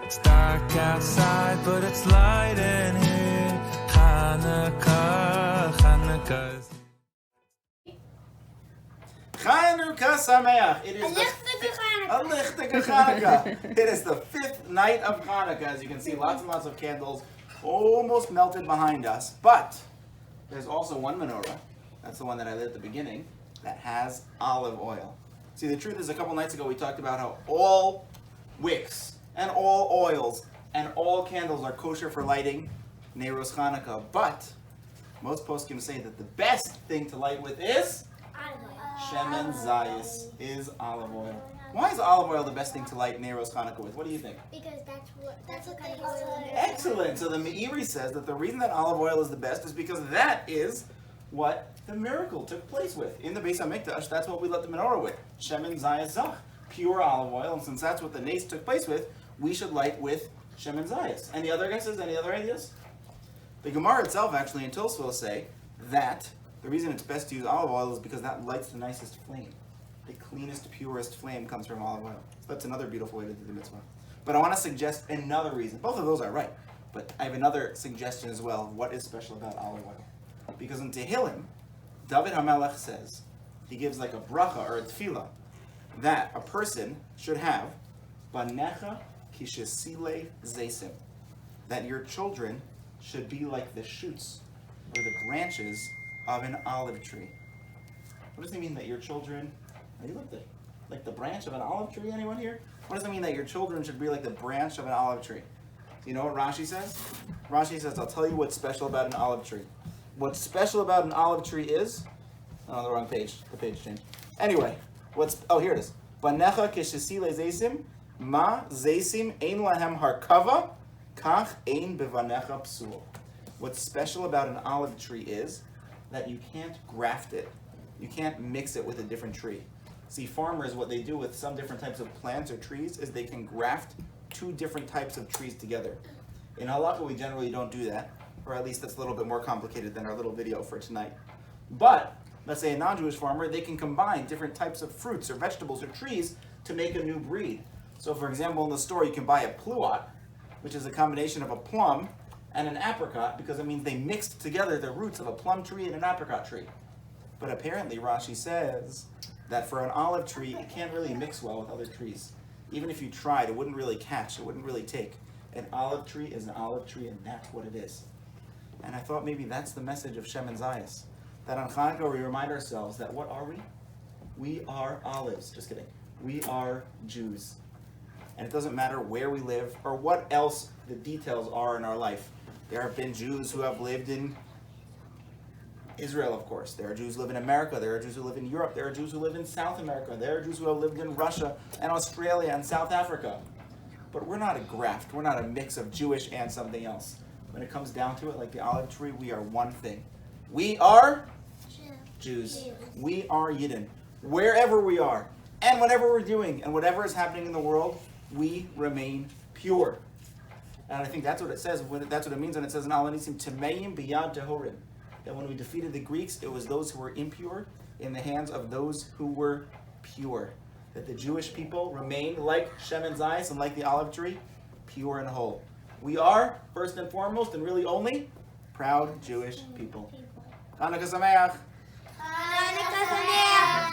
It's dark outside, but it's light in here. Chanuka, Chanuka's Chanuka Sameach. It is a lichtige Chanuka. It is the 5th night of Chanuka. As you can see, lots and lots of candles almost melted behind us. But there's also one menorah. That's the one that I lit at the beginning that has olive oil. See, the truth is, a couple nights ago we talked about how all wicks and all oils and all candles are kosher for lighting Neiros Chanuka. But most poskim say that the best thing to light with is Shemen Zayis, is olive oil. Why is olive oil the best thing to light Neiros Chanuka with? What do you think? Because that's what kind of oil it is. Excellent. So the Meiri says that the reason that olive oil is the best is because that is what the miracle took place with. In the Beis HaMikdash, that's what we lit the menorah with. Shemen Zayis Zach, pure olive oil. And since that's what the nace took place with, we should light with Shemen Zayis. Any other guesses? Any other ideas? The Gemara itself actually in Tosfos say that the reason it's best to use olive oil is because that lights the nicest flame. The cleanest, purest flame comes from olive oil. So that's another beautiful way to do the mitzvah. But I want to suggest another reason. Both of those are right. But I have another suggestion as well of what is special about olive oil. Because in Tehillim, David HaMelech says, he gives like a bracha or a tefillah, that a person should have, Banecha kishesile zesim, that your children should be like the shoots or the branches of an olive tree. What does it mean that your children, are you like the branch of an olive tree? Anyone here? What does it mean that your children should be like the branch of an olive tree? Do you know what Rashi says? Rashi says, I'll tell you what's special about an olive tree. What's special about an olive tree is, oh, the wrong page, the page changed. Anyway, here it is. Banecha keshesile zesim, ma zesim ein lahem harkava, kach ein bevanecha psul. What's special about an olive tree is that you can't graft it. You can't mix it with a different tree. See, farmers, what they do with some different types of plants or trees is they can graft 2 different types of trees together. In halakha, we generally don't do that, or at least that's a little bit more complicated than our little video for tonight. But let's say a non-Jewish farmer, they can combine different types of fruits or vegetables or trees to make a new breed. So for example, in the store you can buy a pluot, which is a combination of a plum and an apricot, because it means they mixed together the roots of a plum tree and an apricot tree. But apparently Rashi says that for an olive tree, it can't really mix well with other trees. Even if you tried, it wouldn't really catch, it wouldn't really take. An olive tree is an olive tree, and that's what it is. And I thought maybe that's the message of Shemen Zayis. That on Chanuka we remind ourselves that what are we? We are olives. Just kidding. We are Jews. And it doesn't matter where we live or what else the details are in our life. There have been Jews who have lived in Israel, of course. There are Jews who live in America. There are Jews who live in Europe. There are Jews who live in South America. There are Jews who have lived in Russia and Australia and South Africa. But we're not a graft. We're not a mix of Jewish and something else. When it comes down to it, like the olive tree, we are one thing. We are Jews. We are Yidden. Wherever we are, and whatever we're doing, and whatever is happening in the world, we remain pure. And I think that's what it says. That's what it means when it says in Al Anisim, Temeim biyad tehorim. That when we defeated the Greeks, it was those who were impure in the hands of those who were pure. That the Jewish people remain like Shemen Zayis and like the olive tree, pure and whole. We are, first and foremost, and really only, proud Jewish people. Chanuka Sameach. Chanuka Sameach.